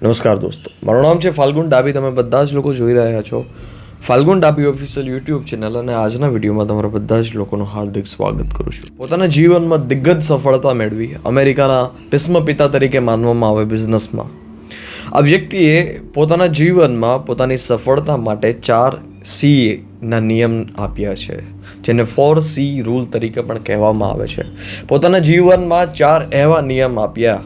નમસ્કાર દોસ્તો, મારું નામ છે ફાલ્ગુન ડાબી. તમે બધા જ લોકો જોઈ રહ્યા છો ફાલ્ગુન ડાબી ઓફિશિયલ યુટ્યુબ ચેનલ, અને આજના વિડીયોમાં તમારા બધા જ લોકોનું હાર્દિક સ્વાગત કરું છું. પોતાના જીવનમાં દિગ્ગજ સફળતા મેળવી અમેરિકાના ભીષ્મ પિતા તરીકે માનવામાં આવે બિઝનેસમાં, આ વ્યક્તિએ પોતાના જીવનમાં પોતાની સફળતા માટે 4C ના નિયમ આપ્યા છે, જેને 4C રૂલ તરીકે પણ કહેવામાં આવે છે. પોતાના જીવનમાં 4 એવા નિયમ આપ્યા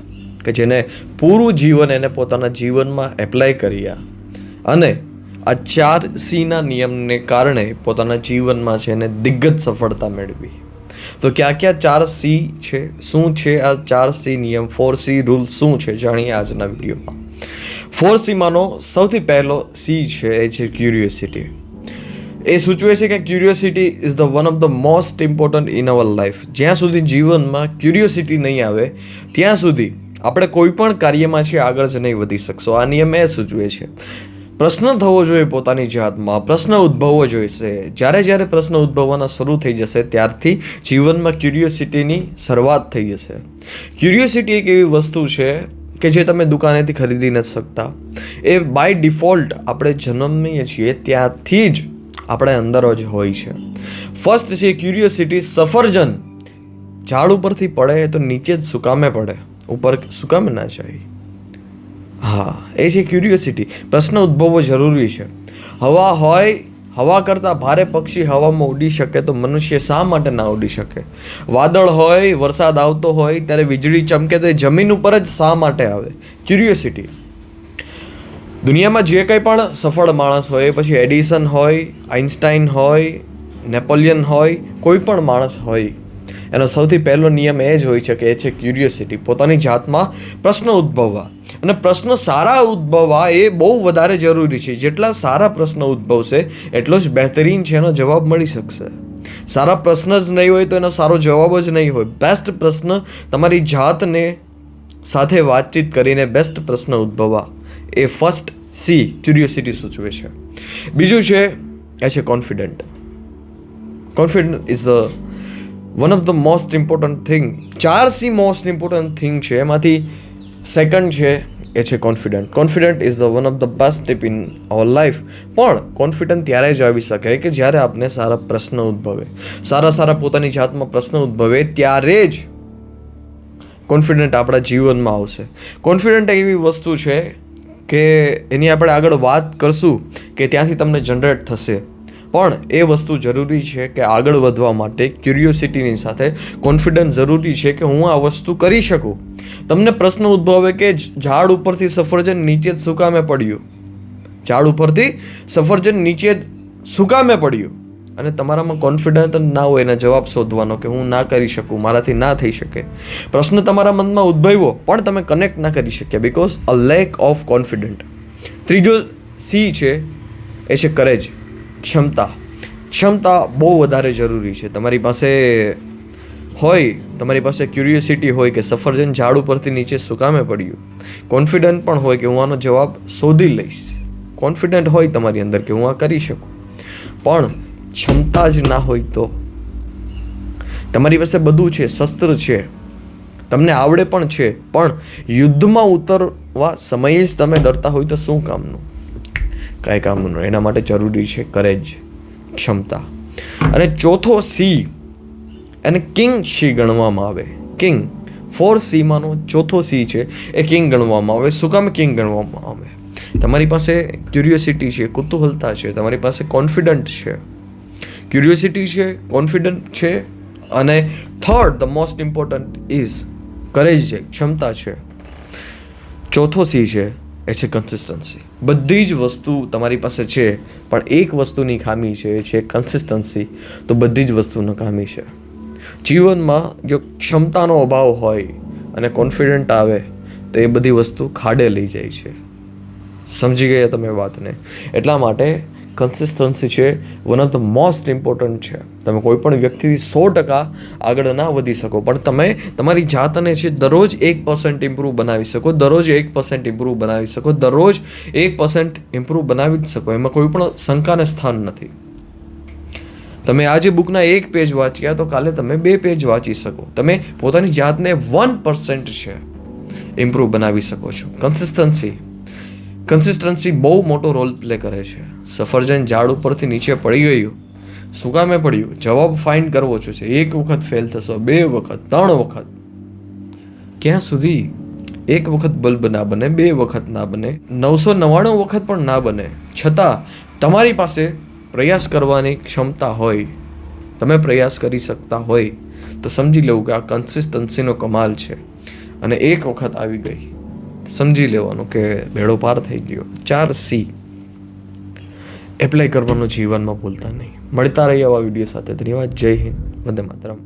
કે જેને પૂરું જીવન એને પોતાના જીવનમાં એપ્લાય કર્યા, અને આ 4C ના નિયમને કારણે પોતાના જીવનમાં છે એને દિગ્ગજ સફળતા મેળવી. તો ક્યાં ક્યાં 4C છે, શું છે આ 4C નિયમ, 4C રૂલ શું છે, જાણીએ આજના વિડીયોમાં. 4C માંનો સૌથી પહેલો C છે એ છે ક્યુરિયોસિટી. એ સૂચવે છે કે curiosity is the one of the most important in our life. જ્યાં સુધી જીવનમાં ક્યુરિયોસિટી નહીં આવે ત્યાં સુધી આપણે કોઈ પણ કાર્યમાં છે આગળ જ નહીં વધી શકશો. આ નિયમ એ સૂચવે છે. પ્રશ્ન થવો જોઈએ પોતાની જાતમાં, પ્રશ્ન ઉદ્ભવવો જોઈશે. જ્યારે પ્રશ્ન ઉદ્ભવવાના શરૂ થઈ જશે ત્યારથી જીવનમાં ક્યુરિયોસિટીની શરૂઆત થઈ જશે. ક્યુરિયોસિટી એક એવી વસ્તુ છે કે જે તમે દુકાનેથી ખરીદી નથી શકતા. એ બાય ડિફોલ્ટ આપણે જન્મીએ છીએ ત્યાંથી જ આપણે અંદર જ હોય છે. ફર્સ્ટ છે ક્યુરિયોસિટી. સફરજન ઝાડ ઉપરથી પડે તો નીચે જ સુકામે પડે, ઉપર સુકામે ના જાય. હા, એ છે ક્યુરિયોસિટી. પ્રશ્ન ઉદ્ભવવો જરૂરી છે. હવા હોય, હવા કરતાં ભારે પક્ષી હવામાં ઉડી શકે તો મનુષ્ય શા માટે ના ઉડી શકે? વાદળ હોય, વરસાદ આવતો હોય ત્યારે વીજળી ચમકે તો એ જમીન ઉપર જ શા માટે આવે? ક્યુરિયોસિટી. દુનિયામાં જે કંઈ પણ સફળ માણસ હોય, પછી એડિસન હોય, આઇન્સ્ટાઈન હોય, નેપોલિયન હોય, કોઈ પણ માણસ હોય, એનો સૌથી પહેલો નિયમ એ જ હોય છે કે એ છે ક્યુરિયોસિટી. પોતાની જાતમાં પ્રશ્ન ઉદ્ભવવા, અને પ્રશ્ન સારા ઉદ્ભવવા એ બહુ વધારે જરૂરી છે. જેટલા સારા પ્રશ્ન ઉદ્ભવશે એટલો જ બહેતરીન છે એનો જવાબ મળી શકશે. સારા પ્રશ્ન જ નહીં હોય તો એનો સારો જવાબ જ નહીં હોય. બેસ્ટ પ્રશ્ન તમારી જાતને સાથે વાતચીત કરીને બેસ્ટ પ્રશ્ન ઉદ્ભવવા, એ ફર્સ્ટ C ક્યુરિયોસિટી સૂચવે છે. બીજું છે એ છે confident. Confident is the one of the most important thing. 4C most important thing છે, એમાંથી સેકન્ડ છે એ છે confident. Confident is the one of the best tip in our life. પણ કોન્ફિડન્ટ ત્યારે જ આવી શકે કે જ્યારે આપને સારા પ્રશ્ન ઉદ્ભવે, સારા પોતાની જાતમાં પ્રશ્ન ઉદ્ભવે ત્યારે જ કોન્ફિડન્ટ આપણા જીવનમાં આવશે. કોન્ફિડન્ટ એવી વસ્તુ છે કે એની આપણે આગળ વાત કરશું કે ત્યાંથી તમને જનરેટ થશે. પણ એ વસ્તુ જરૂરી છે કે આગળ વધવા માટે ક્યુરિયોસિટીની સાથે કોન્ફિડન્સ જરૂરી છે કે હું આ વસ્તુ કરી શકું. તમને પ્રશ્ન ઉદ્ભવે કે ઝાડ ઉપરથી સફરજન નીચે જ સુકામે પડ્યું, ઝાડ ઉપરથી સફરજન નીચે જ સુકામે પડ્યું, અને તમારામાં કોન્ફિડન્સ ના હોય એના જવાબ શોધવાનો કે હું ના કરી શકું, મારાથી ના થઈ શકે. પ્રશ્ન તમારા મનમાં ઉદ્ભવ્યો પણ તમે કનેક્ટ ના કરી શક્યા because a lack of confident. ત્રીજો C છે એ છે કરેજ, ક્ષમતા. ક્ષમતા બહુ વધારે જરૂરી છે. તમારી પાસે હોય, તમારી પાસે ક્યુરિયોસિટી હોય કે સફરજન ઝાડ ઉપરથી નીચે સુકામે પડ્યું, કોન્ફિડન્ટ પણ હોય કે હું આનો જવાબ શોધી લઈશ, કોન્ફિડન્ટ હોય તમારી અંદર કે હું આ કરી શકું, પણ ક્ષમતા જ ના હોય તો તમારી પાસે બધું છે, શસ્ત્ર છે, તમને આવડે પણ છે, પણ યુદ્ધમાં ઉતરવા સમયે જ તમે ડરતા હોય તો શું કામનું? કાંઈ કામનું. એના માટે જરૂરી છે કરેજ, ક્ષમતા. અને ચોથો C એને કિંગ C ગણવામાં આવે. કિંગ 4C માંનો ચોથો C છે એ કિંગ ગણવામાં આવે. શું કામ કિંગ ગણવામાં આવે? તમારી પાસે ક્યુરિયોસિટી છે, કુતૂહલતા છે, તમારી પાસે કોન્ફિડન્ટ છે, ક્યુરિયોસિટી છે, કોન્ફિડન્ટ છે, અને third the most important is courage છે, ક્ષમતા છે. ચોથો C છે એ છે કન્સિસ્ટન્સી. બધી જ વસ્તુ તમારી પાસે છે પણ એક વસ્તુની ખામી છે, એ છે કન્સિસ્ટન્સી. તો બધી જ વસ્તુની ખામી છે. જીવનમાં જો ક્ષમતાનો અભાવ હોય અને કોન્ફિડન્ટ આવે તો એ બધી વસ્તુ ખાડે લઈ જાય છે. સમજી ગયા તમે વાતને? એટલા માટે કન્સિસ્ટન્સી છે one of the most important છે. તમે કોઈ પણ વ્યક્તિથી 100% આગળ ના વધી શકો, પણ તમે તમારી જાતને છે દરરોજ 1% ઇમ્પ્રૂવ બનાવી શકો, દરરોજ 1% ઇમ્પ્રૂવ બનાવી શકો, દરરોજ 1% ઇમ્પ્રૂવ બનાવી જ શકો. એમાં કોઈ પણ શંકાને સ્થાન નથી. તમે આજે બુકના 1 પેજ વાંચ્યા તો કાલે તમે 2 પેજ વાંચી શકો. તમે પોતાની જાતને 1% છે ઇમ્પ્રૂવ બનાવી શકો છો. કન્સિસ્ટન્સી કન્સિસ્ટન્સી બહુ મોટો રોલ પ્લે કરે છે. સફરજન ઝાડ ઉપરથી નીચે પડી ગયું, શું કામે પડ્યું? જવાબ ફાઇન્ડ કરવો છે. 1 વખત ફેલ થશો, 2 વખત, 3 વખત, ક્યાં સુધી? 1 વખત બલ્બ ના બને, 2 વખત ના બને, 999 વખત પણ ના બને, છતાં તમારી પાસે પ્રયાસ કરવાની ક્ષમતા હોય, તમે પ્રયાસ કરી શકતા હોય તો સમજી લેવું કે આ કન્સિસ્ટન્સીનો કમાલ છે. અને 1 વખત આવી ગઈ, સમજી લેવાનું કે ભેડો પાર થઈ ગયો. 4C એપ્લાય કરવાનું જીવનમાં ભૂલતા નહીં. મળતા રહીએ આવા વિડીયો સાથે. ધન્યવાદ. જય હિન્દ. વંદે માતરમ.